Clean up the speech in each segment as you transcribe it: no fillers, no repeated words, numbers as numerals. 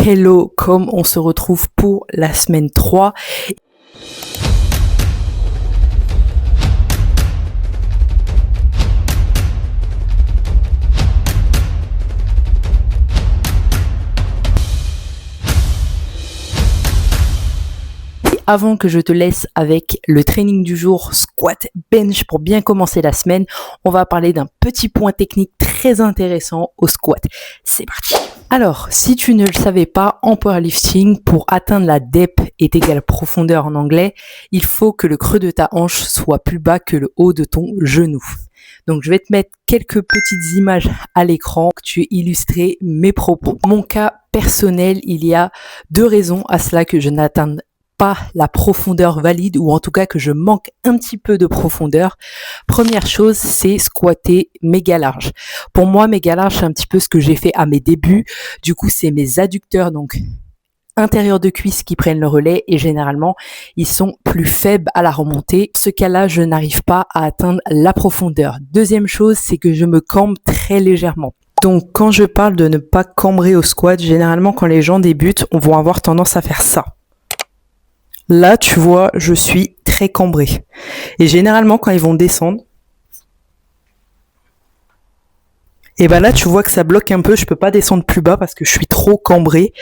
Hello, comme on se retrouve pour la semaine 3. Avant que je te laisse avec le training du jour, squat, bench pour bien commencer la semaine, on va parler d'un petit point technique très intéressant au squat. C'est parti. Alors, si tu ne le savais pas, en powerlifting, pour atteindre la depth est égale profondeur en anglais, il faut que le creux de ta hanche soit plus bas que le haut de ton genou. Donc, je vais te mettre quelques petites images à l'écran pour que tu aies illustré mes propos. Mon cas personnel, il y a 2 raisons à cela que je n'atteins pas la profondeur valide, ou en tout cas que je manque un petit peu de profondeur. Première chose, c'est squatter méga large. Pour moi, méga large, c'est un petit peu ce que j'ai fait à mes débuts. Du coup, c'est mes adducteurs, donc intérieurs de cuisse, qui prennent le relais, et généralement, ils sont plus faibles à la remontée. Dans ce cas-là, je n'arrive pas à atteindre la profondeur. Deuxième chose, c'est que je me cambre très légèrement. Donc, quand je parle de ne pas cambrer au squat, généralement, quand les gens débutent, on va avoir tendance à faire ça. Là, tu vois, je suis très cambré. Et généralement, quand ils vont descendre, et ben là, tu vois que ça bloque un peu. Je peux pas descendre plus bas parce que je suis trop cambré.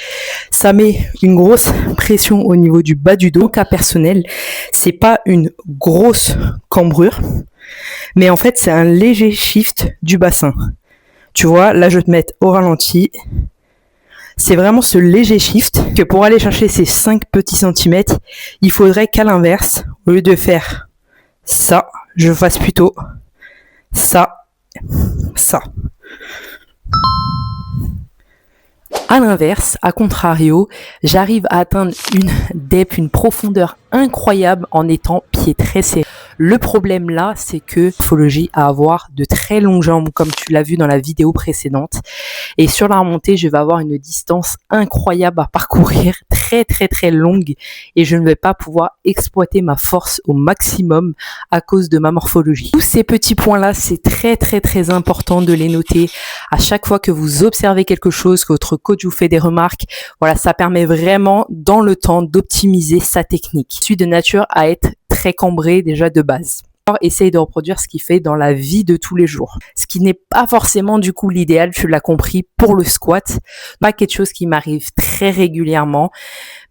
Ça met une grosse pression au niveau du bas du dos. Au cas personnel, c'est pas une grosse cambrure, mais en fait, c'est un léger shift du bassin. Tu vois, là, je vais te mettre au ralenti. C'est vraiment ce léger shift que pour aller chercher ces 5 petits centimètres, il faudrait qu'à l'inverse, au lieu de faire ça, je fasse plutôt ça, ça. À l'inverse, à contrario, j'arrive à atteindre une depth, une profondeur incroyable en étant pied très serré. Le problème là, c'est que morphologie à avoir de très longues jambes, comme tu l'as vu dans la vidéo précédente. Et sur la remontée, je vais avoir une distance incroyable à parcourir, très longue, et je ne vais pas pouvoir exploiter ma force au maximum à cause de ma morphologie. Tous ces petits points-là, c'est très important de les noter à chaque fois que vous observez quelque chose, que votre coach vous fait des remarques. Voilà, ça permet vraiment dans le temps d'optimiser sa technique. Je suis de nature à être très cambré déjà de base. Essaye de reproduire ce qu'il fait dans la vie de tous les jours. Ce qui n'est pas forcément du coup l'idéal, tu l'as compris, pour le squat. Pas quelque chose qui m'arrive très régulièrement,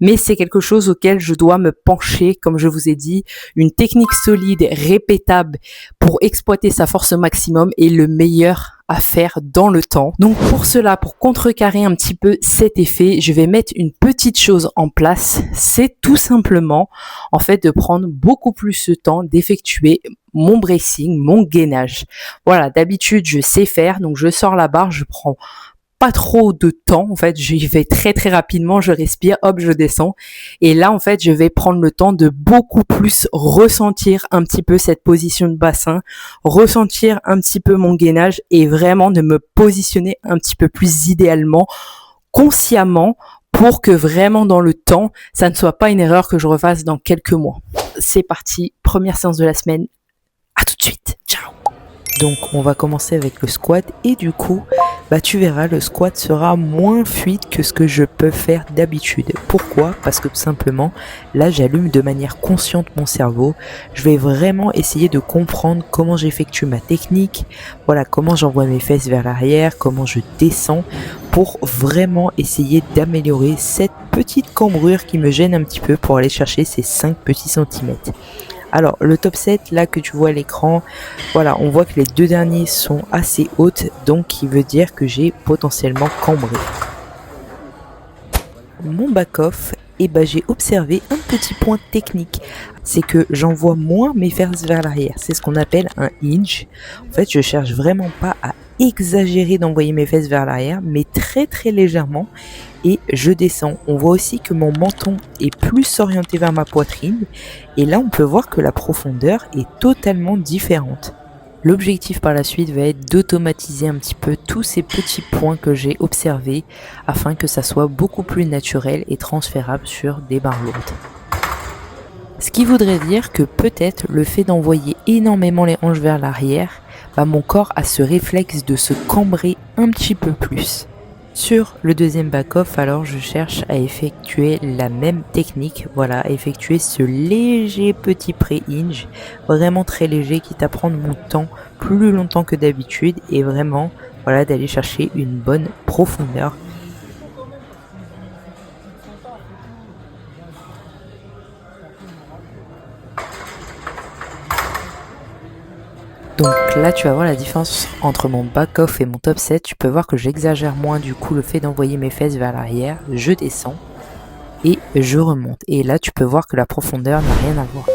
mais c'est quelque chose auquel je dois me pencher, comme je vous ai dit. Une technique solide, répétable pour exploiter sa force au maximum est le meilleur à faire dans le temps. Donc pour cela, pour contrecarrer un petit peu cet effet, je vais mettre une petite chose en place. C'est tout simplement en fait de prendre beaucoup plus de temps d'effectuer mon bracing, mon gainage. Voilà, d'habitude je sais faire, donc je sors la barre, je prends pas trop de temps, en fait, j'y vais très rapidement, je respire, hop, je descends. Et là, en fait, je vais prendre le temps de beaucoup plus ressentir un petit peu cette position de bassin, ressentir un petit peu mon gainage et vraiment de me positionner un petit peu plus idéalement, consciemment, pour que vraiment dans le temps, ça ne soit pas une erreur que je refasse dans quelques mois. C'est parti, première séance de la semaine. À tout de suite. Ciao. Donc on va commencer avec le squat et du coup, tu verras, le squat sera moins fluide que ce que je peux faire d'habitude. Pourquoi ? Parce que tout simplement, là j'allume de manière consciente mon cerveau. Je vais vraiment essayer de comprendre comment j'effectue ma technique, voilà, comment j'envoie mes fesses vers l'arrière, comment je descends, pour vraiment essayer d'améliorer cette petite cambrure qui me gêne un petit peu pour aller chercher ces 5 petits centimètres. Alors, le top 7, là, que tu vois à l'écran, voilà, on voit que les 2 derniers sont assez hautes, donc qui veut dire que j'ai potentiellement cambré. Mon back-off, j'ai observé un petit point technique. C'est que j'envoie moins mes fesses vers l'arrière. C'est ce qu'on appelle un hinge. En fait, je cherche vraiment pas à exagérer d'envoyer mes fesses vers l'arrière, mais très légèrement. Et je descends. On voit aussi que mon menton est plus orienté vers ma poitrine. Et là, on peut voir que la profondeur est totalement différente. L'objectif par la suite va être d'automatiser un petit peu tous ces petits points que j'ai observés afin que ça soit beaucoup plus naturel et transférable sur des barres lourdes. Ce qui voudrait dire que peut-être le fait d'envoyer énormément les hanches vers l'arrière, mon corps a ce réflexe de se cambrer un petit peu plus. Sur le deuxième back-off, alors je cherche à effectuer la même technique, voilà, à effectuer ce léger petit pré-hinge, vraiment très léger, qui à prendre mon temps plus longtemps que d'habitude et vraiment, voilà, d'aller chercher une bonne profondeur. Donc là, tu vas voir la différence entre mon back-off et mon top set. Tu peux voir que j'exagère moins du coup le fait d'envoyer mes fesses vers l'arrière. Je descends et je remonte. Et là, tu peux voir que la profondeur n'a rien à voir.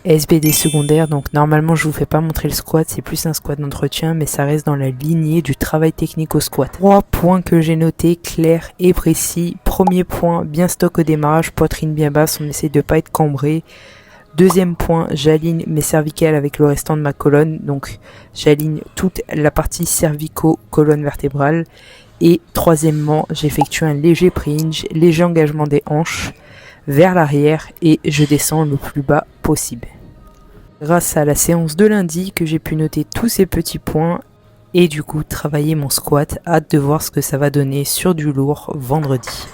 SBD secondaire, donc normalement je vous fais pas montrer le squat, c'est plus un squat d'entretien, mais ça reste dans la lignée du travail technique au squat. 3 points que j'ai notés, clairs et précis. Premier point, bien stock au démarrage, poitrine bien basse, on essaie de pas être cambré. Deuxième point, j'aligne mes cervicales avec le restant de ma colonne, donc j'aligne toute la partie cervico-colonne vertébrale. Et troisièmement, j'effectue un léger pre-hinge, léger engagement des hanches vers l'arrière et je descends le plus bas possible. Grâce à la séance de lundi que j'ai pu noter tous ces petits points et du coup travailler mon squat, hâte de voir ce que ça va donner sur du lourd vendredi.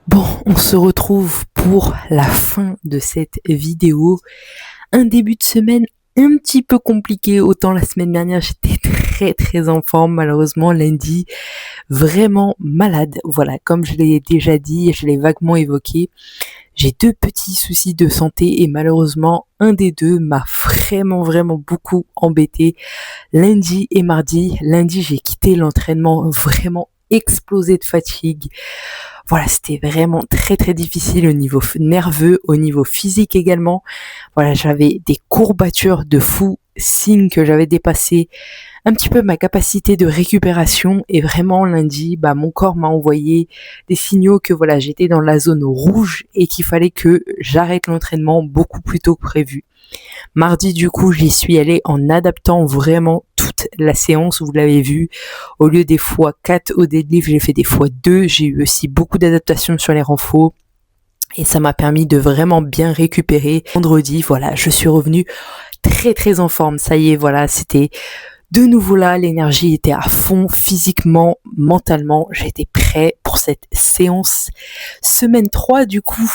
Bon, on se retrouve pour la fin de cette vidéo. Un début de semaine un petit peu compliqué, autant la semaine dernière j'étais très en forme, malheureusement lundi vraiment malade. Voilà, comme je l'ai déjà dit, je l'ai vaguement évoqué, j'ai 2 petits soucis de santé et malheureusement un des deux m'a vraiment beaucoup embêté lundi et mardi. Lundi j'ai quitté l'entraînement vraiment explosé de fatigue. Voilà, c'était vraiment très difficile au niveau nerveux, au niveau physique également. Voilà, j'avais des courbatures de fou, signe que j'avais dépassé un petit peu ma capacité de récupération et vraiment lundi, mon corps m'a envoyé des signaux que voilà, j'étais dans la zone rouge et qu'il fallait que j'arrête l'entraînement beaucoup plus tôt que prévu. Mardi, du coup, j'y suis allée en adaptant vraiment toute la séance, vous l'avez vu. Au lieu des fois 4 au deadlift, j'ai fait des fois 2. J'ai eu aussi beaucoup d'adaptations sur les renforts. Et ça m'a permis de vraiment bien récupérer. Vendredi, voilà, je suis revenue très en forme. Ça y est, voilà, c'était de nouveau là. L'énergie était à fond, physiquement, mentalement. J'étais prêt pour cette séance. Semaine 3, du coup,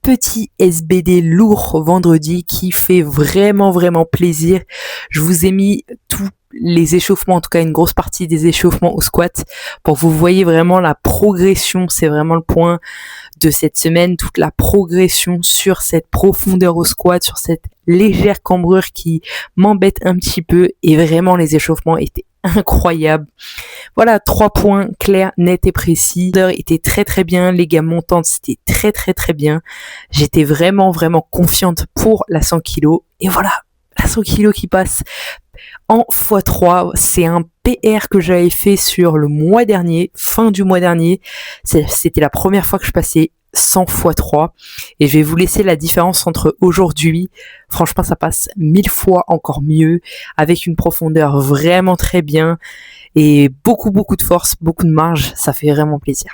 petit SBD lourd vendredi qui fait vraiment plaisir. Je vous ai mis tous les échauffements, en tout cas une grosse partie des échauffements au squat pour que vous voyez vraiment la progression. C'est vraiment le point de cette semaine, toute la progression sur cette profondeur au squat, sur cette légère cambrure qui m'embête un petit peu et vraiment les échauffements étaient incroyables. Voilà, 3 points clairs, nets et précis. L'heure était très bien, les gammes montantes c'était très bien. J'étais vraiment confiante pour la 100 kg et voilà, la 100 kg qui passe en x3, c'est un PR que j'avais fait sur le mois dernier, fin du mois dernier. C'était la première fois que je passais 100 x3 et je vais vous laisser la différence entre aujourd'hui. Franchement, ça passe 1000 fois encore mieux avec une profondeur vraiment très bien et beaucoup de force, beaucoup de marge. Ça fait vraiment plaisir.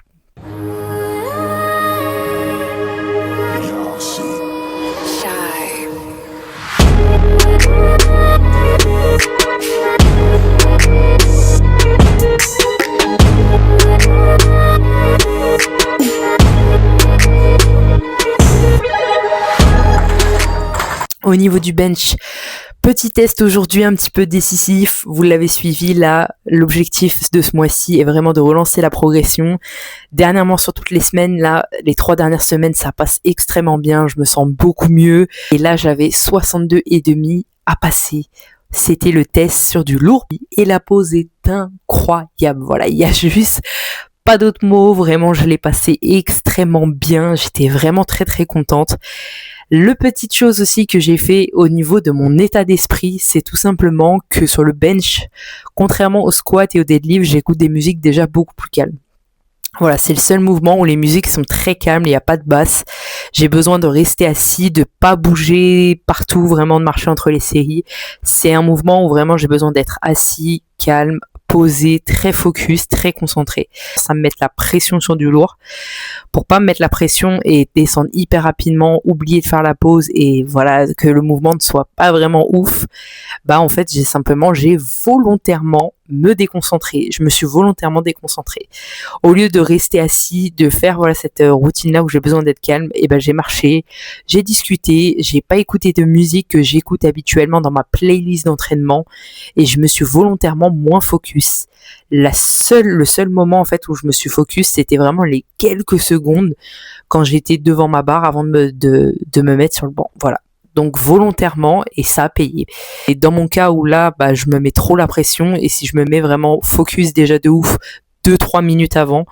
Au niveau du bench, petit test aujourd'hui un petit peu décisif, vous l'avez suivi là, l'objectif de ce mois-ci est vraiment de relancer la progression. Dernièrement sur toutes les semaines, là, les 3 dernières semaines, ça passe extrêmement bien, je me sens beaucoup mieux. Et là, j'avais 62,5 à passer. C'était le test sur du lourd et la pose est incroyable. Voilà, il y a juste pas d'autres mots, vraiment je l'ai passé extrêmement bien, j'étais vraiment très contente. Le petite chose aussi que j'ai fait au niveau de mon état d'esprit, c'est tout simplement que sur le bench, contrairement au squat et au deadlift, j'écoute des musiques déjà beaucoup plus calmes. Voilà, c'est le seul mouvement où les musiques sont très calmes, il n'y a pas de basse. J'ai besoin de rester assis, de pas bouger partout, vraiment de marcher entre les séries. C'est un mouvement où vraiment j'ai besoin d'être assis, calme, posé, très focus, très concentré. Ça me met la pression sur du lourd. Pour pas me mettre la pression et descendre hyper rapidement, oublier de faire la pause et voilà, que le mouvement ne soit pas vraiment ouf, en fait, j'ai volontairement me déconcentrer. Je me suis volontairement déconcentrée. Au lieu de rester assis, de faire cette routine-là où j'ai besoin d'être calme, j'ai marché, j'ai discuté, j'ai pas écouté de musique que j'écoute habituellement dans ma playlist d'entraînement et je me suis volontairement moins focus. Le seul moment en fait où je me suis focus, c'était vraiment les quelques secondes quand j'étais devant ma barre avant de me mettre sur le banc. Voilà. Donc volontairement, et ça a payé. Et dans mon cas où là, je me mets trop la pression, et si je me mets vraiment focus déjà de ouf 2-3 minutes avant,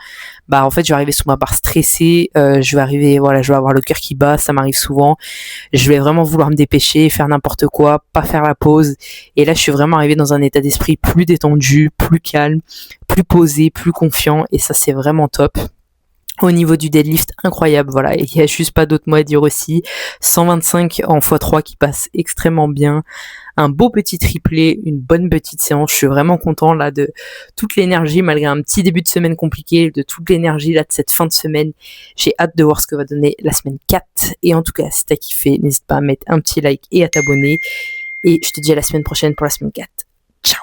en fait je vais arriver sous ma barre stressée, je vais avoir le cœur qui bat, ça m'arrive souvent, je vais vraiment vouloir me dépêcher, faire n'importe quoi, pas faire la pause, et là je suis vraiment arrivée dans un état d'esprit plus détendu, plus calme, plus posé, plus confiant, et ça c'est vraiment top. Au niveau du deadlift, incroyable, voilà, il n'y a juste pas d'autre mot à dire aussi. 125 en x3 qui passe extrêmement bien. Un beau petit triplé, une bonne petite séance. Je suis vraiment content là de toute l'énergie, malgré un petit début de semaine compliqué, de toute l'énergie là de cette fin de semaine. J'ai hâte de voir ce que va donner la semaine 4. Et en tout cas, si t'as kiffé, n'hésite pas à mettre un petit like et à t'abonner. Et je te dis à la semaine prochaine pour la semaine 4. Ciao!